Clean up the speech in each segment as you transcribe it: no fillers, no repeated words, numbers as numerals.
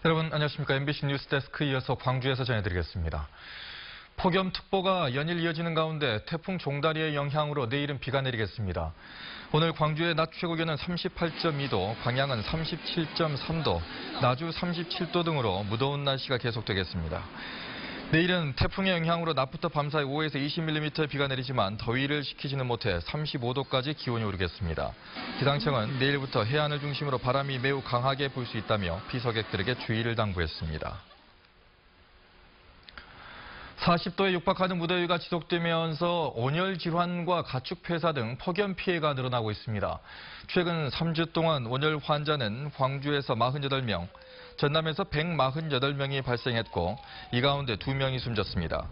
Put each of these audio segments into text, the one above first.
여러분 안녕하십니까. MBC 뉴스데스크 이어서 광주에서 전해드리겠습니다. 폭염특보가 연일 이어지는 가운데 태풍 종다리의 영향으로 내일은 비가 내리겠습니다. 오늘 광주의 낮 최고 기온은 38.2도, 광양은 37.3도, 나주 37도 등으로 무더운 날씨가 계속되겠습니다. 내일은 태풍의 영향으로 낮부터 밤사이 5에서 20mm 비가 내리지만 더위를 식히지는 못해 35도까지 기온이 오르겠습니다. 기상청은 내일부터 해안을 중심으로 바람이 매우 강하게 불 수 있다며 피서객들에게 주의를 당부했습니다. 40도에 육박하는 무더위가 지속되면서 온열 질환과 가축 폐사 등 폭염 피해가 늘어나고 있습니다. 최근 3주 동안 온열 환자는 광주에서 48명, 전남에서 148명이 발생했고 이 가운데 2명이 숨졌습니다.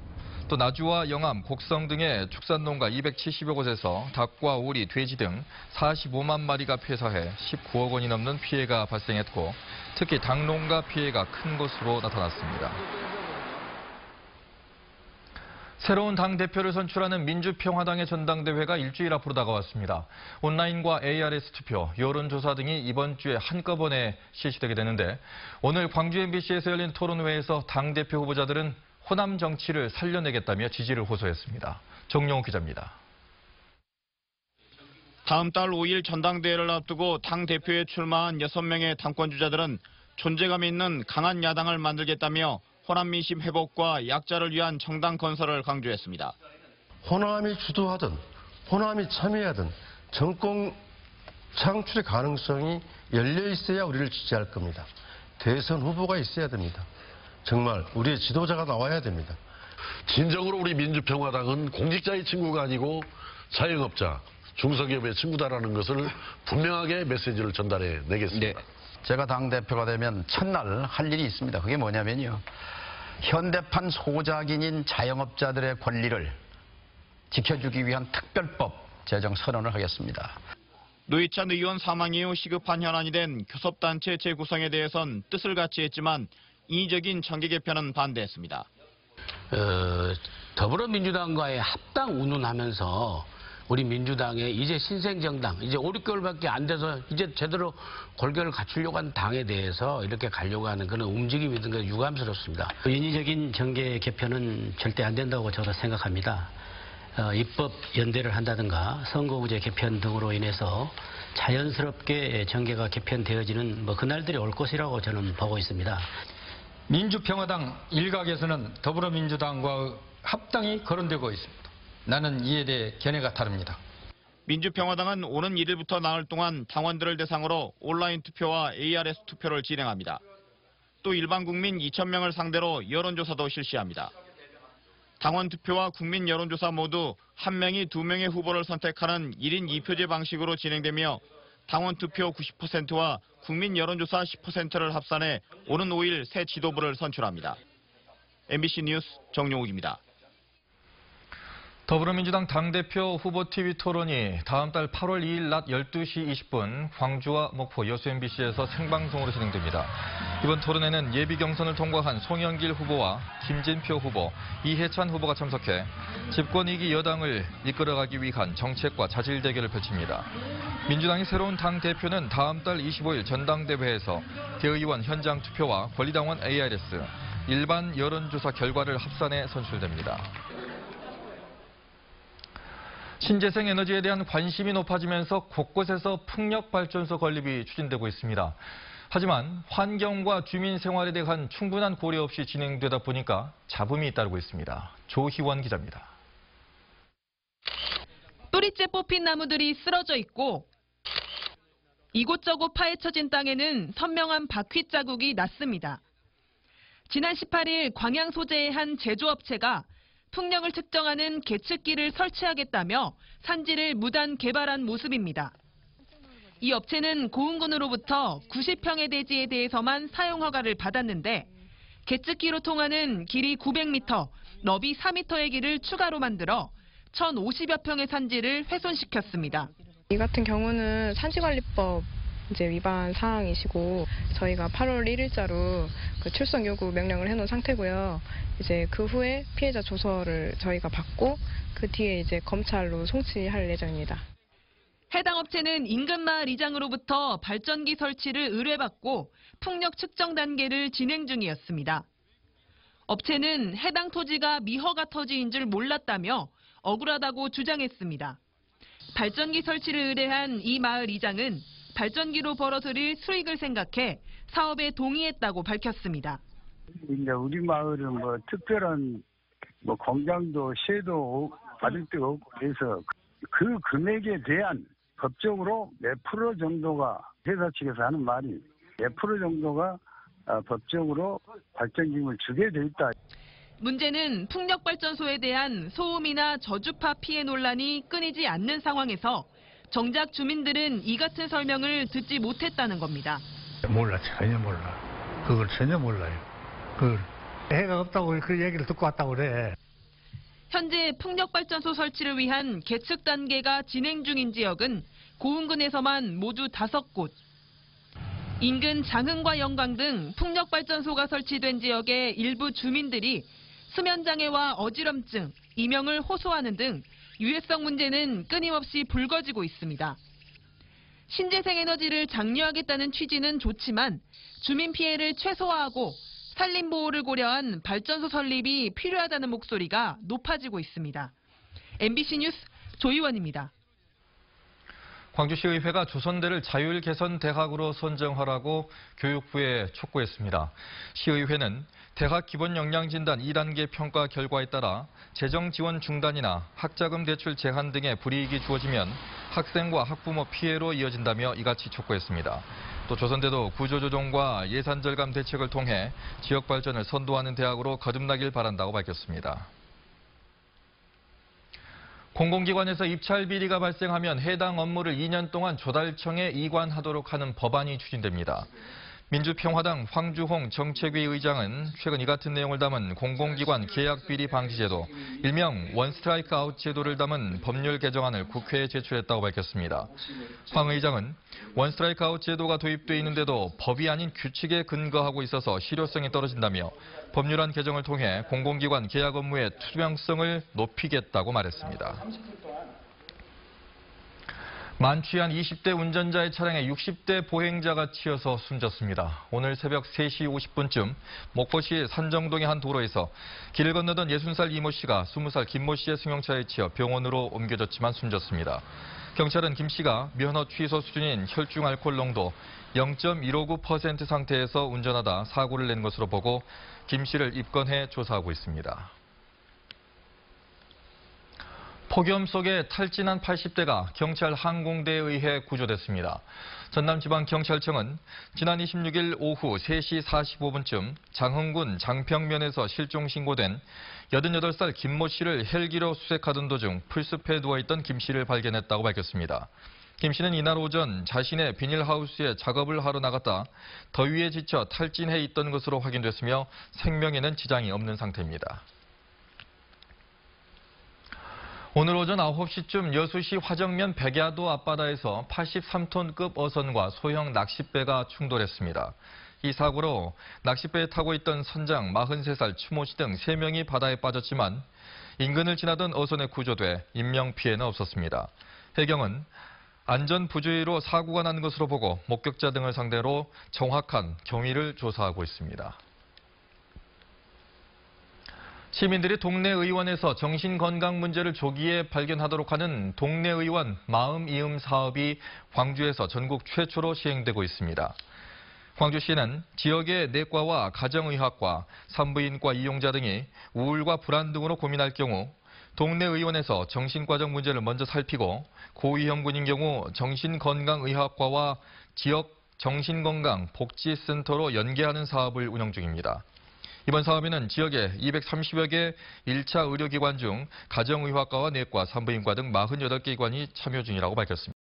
또 나주와 영암, 곡성 등의 축산농가 270여 곳에서 닭과 오리, 돼지 등 45만 마리가 폐사해 19억 원이 넘는 피해가 발생했고 특히 닭농가 피해가 큰 것으로 나타났습니다. 새로운 당대표를 선출하는 민주평화당의 전당대회가 일주일 앞으로 다가왔습니다. 온라인과 ARS 투표, 여론조사 등이 이번 주에 한꺼번에 실시되게 되는데 오늘 광주 MBC에서 열린 토론회에서 당대표 후보자들은 호남 정치를 살려내겠다며 지지를 호소했습니다. 정용호 기자입니다. 다음 달 5일 전당대회를 앞두고 당대표에 출마한 6명의 당권주자들은 존재감 있는 강한 야당을 만들겠다며 호남 민심 회복과 약자를 위한 정당 건설을 강조했습니다. 호남이 주도하든 호남이 참여하든 정권 창출의 가능성이 열려 있어야 우리를 지지할 겁니다. 대선 후보가 있어야 됩니다. 정말 우리의 지도자가 나와야 됩니다. 진정으로 우리 민주평화당은 공직자의 친구가 아니고 자영업자, 중소기업의 친구다라는 것을 분명하게 메시지를 전달해 내겠습니다. 네. 제가 당대표가 되면 첫날 할 일이 있습니다. 그게 뭐냐면요. 현대판 소작인인 자영업자들의 권리를 지켜주기 위한 특별법 제정 선언을 하겠습니다. 노회찬 의원 사망 이후 시급한 현안이 된 교섭단체 재구성에 대해선 뜻을 같이 했지만 인위적인 정계 개편은 반대했습니다. 더불어민주당과의 합당 운운하면서 우리 민주당의 이제 신생정당, 이제 5, 6개월밖에 안 돼서 이제 제대로 골격을 갖추려고 하는 당에 대해서 이렇게 가려고 하는 그런 움직임이 있는 게 유감스럽습니다. 인위적인 정계 개편은 절대 안 된다고 저도 생각합니다. 입법 연대를 한다든가 선거구제 개편 등으로 인해서 자연스럽게 정계가 개편되어지는 그날들이 올 것이라고 저는 보고 있습니다. 민주평화당 일각에서는 더불어민주당과 합당이 거론되고 있습니다. 나는 이에 대해 견해가 다릅니다. 민주평화당은 오는 1일부터 나흘 동안 당원들을 대상으로 온라인 투표와 ARS 투표를 진행합니다. 또 일반 국민 2,000명을 상대로 여론조사도 실시합니다. 당원 투표와 국민 여론조사 모두 1명이 2명의 후보를 선택하는 1인 2표제 방식으로 진행되며 당원 투표 90%와 국민 여론조사 10%를 합산해 오는 5일 새 지도부를 선출합니다. MBC 뉴스 정용욱입니다. 더불어민주당 당대표 후보 TV 토론이 다음 달 8월 2일 낮 12시 20분 광주와 목포 여수 MBC에서 생방송으로 진행됩니다. 이번 토론에는 예비 경선을 통과한 송영길 후보와 김진표 후보, 이해찬 후보가 참석해 집권 2기 여당을 이끌어가기 위한 정책과 자질 대결을 펼칩니다. 민주당의 새로운 당대표는 다음 달 25일 전당대회에서 대의원 현장 투표와 권리당원 ARS, 일반 여론조사 결과를 합산해 선출됩니다. 신재생 에너지에 대한 관심이 높아지면서 곳곳에서 풍력발전소 건립이 추진되고 있습니다. 하지만 환경과 주민 생활에 대한 충분한 고려 없이 진행되다 보니까 잡음이 잇따르고 있습니다. 조희원 기자입니다. 뿌리째 뽑힌 나무들이 쓰러져 있고 이곳저곳 파헤쳐진 땅에는 선명한 바퀴 자국이 났습니다. 지난 18일 광양 소재의 한 제조업체가 풍력을 측정하는 계측기를 설치하겠다며 산지를 무단 개발한 모습입니다. 이 업체는 고흥군으로부터 90평의 대지에 대해서만 사용 허가를 받았는데 계측기로 통하는 길이 900m, 너비 4m의 길을 추가로 만들어 1,050여 평의 산지를 훼손시켰습니다. 이 같은 경우는 산지관리법 위반 사항이시고 저희가 8월 1일자로 출석 요구 명령을 해놓은 상태고요. 이제 그 후에 피해자 조서를 저희가 받고 그 뒤에 이제 검찰로 송치할 예정입니다. 해당 업체는 인근 마을 이장으로부터 발전기 설치를 의뢰받고 풍력 측정 단계를 진행 중이었습니다. 업체는 해당 토지가 미허가 토지인 줄 몰랐다며 억울하다고 주장했습니다. 발전기 설치를 의뢰한 이 마을 이장은 발전기로 벌어들일 수익을 생각해 사업에 동의했다고 밝혔습니다. 이제 우리 마을은 특별한 공장도 시도 받을 데가 없고 그래서 그 금액에 대한 법적으로 몇 프로 정도가 회사 측에서 하는 말이 몇 프로 정도가 법적으로 발전기금을 주게 돼 있다. 문제는 풍력발전소에 대한 소음이나 저주파 피해 논란이 끊이지 않는 상황에서 정작 주민들은 이 같은 설명을 듣지 못했다는 겁니다. 몰라, 전혀 몰라. 그걸 전혀 몰라요. 해가 없다고 그 얘기를 듣고 왔다고 그래. 현재 풍력발전소 설치를 위한 계측 단계가 진행 중인 지역은 고흥군에서만 모두 5곳. 인근 장흥과 영광 등 풍력발전소가 설치된 지역의 일부 주민들이 수면장애와 어지럼증, 이명을 호소하는 등 유해성 문제는 끊임없이 불거지고 있습니다. 신재생에너지를 장려하겠다는 취지는 좋지만 주민 피해를 최소화하고 산림보호를 고려한 발전소 설립이 필요하다는 목소리가 높아지고 있습니다. MBC 뉴스 조희원입니다. 광주시의회가 조선대를 자율개선대학으로 선정하라고 교육부에 촉구했습니다. 시의회는 대학 기본 역량 진단 2단계 평가 결과에 따라 재정 지원 중단이나 학자금 대출 제한 등의 불이익이 주어지면 학생과 학부모 피해로 이어진다며 이같이 촉구했습니다. 또 조선대도 구조조정과 예산 절감 대책을 통해 지역 발전을 선도하는 대학으로 거듭나길 바란다고 밝혔습니다. 공공기관에서 입찰 비리가 발생하면 해당 업무를 2년 동안 조달청에 이관하도록 하는 법안이 추진됩니다. 민주평화당 황주홍 정책위 의장은 최근 이 같은 내용을 담은 공공기관 계약 비리 방지 제도, 일명 원스트라이크 아웃 제도를 담은 법률 개정안을 국회에 제출했다고 밝혔습니다. 황 의장은 원스트라이크 아웃 제도가 도입돼 있는데도 법이 아닌 규칙에 근거하고 있어서 실효성이 떨어진다며 법률안 개정을 통해 공공기관 계약 업무의 투명성을 높이겠다고 말했습니다. 만취한 20대 운전자의 차량에 60대 보행자가 치여서 숨졌습니다. 오늘 새벽 3시 50분쯤 목포시 산정동의 한 도로에서 길을 건너던 60살 이모 씨가 20살 김모 씨의 승용차에 치여 병원으로 옮겨졌지만 숨졌습니다. 경찰은 김 씨가 면허 취소 수준인 혈중 알코올 농도 0.159% 상태에서 운전하다 사고를 낸 것으로 보고 김 씨를 입건해 조사하고 있습니다. 폭염 속에 탈진한 80대가 경찰 항공대에 의해 구조됐습니다. 전남지방경찰청은 지난 26일 오후 3시 45분쯤 장흥군 장평면에서 실종 신고된 88살 김모 씨를 헬기로 수색하던 도중 풀숲에 누워있던 김 씨를 발견했다고 밝혔습니다. 김 씨는 이날 오전 자신의 비닐하우스에 작업을 하러 나갔다 더위에 지쳐 탈진해 있던 것으로 확인됐으며 생명에는 지장이 없는 상태입니다. 오늘 오전 9시쯤 여수시 화정면 백야도 앞바다에서 83톤급 어선과 소형 낚싯배가 충돌했습니다. 이 사고로 낚싯배에 타고 있던 선장 43살 추모 씨 등 3명이 바다에 빠졌지만 인근을 지나던 어선에 구조돼 인명피해는 없었습니다. 해경은 안전부주의로 사고가 난 것으로 보고 목격자 등을 상대로 정확한 경위를 조사하고 있습니다. 시민들이 동네 의원에서 정신건강 문제를 조기에 발견하도록 하는 동네 의원 마음이음 사업이 광주에서 전국 최초로 시행되고 있습니다. 광주시는 지역의 내과와 가정의학과, 산부인과 이용자 등이 우울과 불안 등으로 고민할 경우 동네 의원에서 정신과적 문제를 먼저 살피고 고위험군인 경우 정신건강의학과와 지역 정신건강복지센터로 연계하는 사업을 운영 중입니다. 이번 사업에는 지역의 230여 개 1차 의료기관 중 가정의학과와 내과, 산부인과 등 48개 기관이 참여 중이라고 밝혔습니다.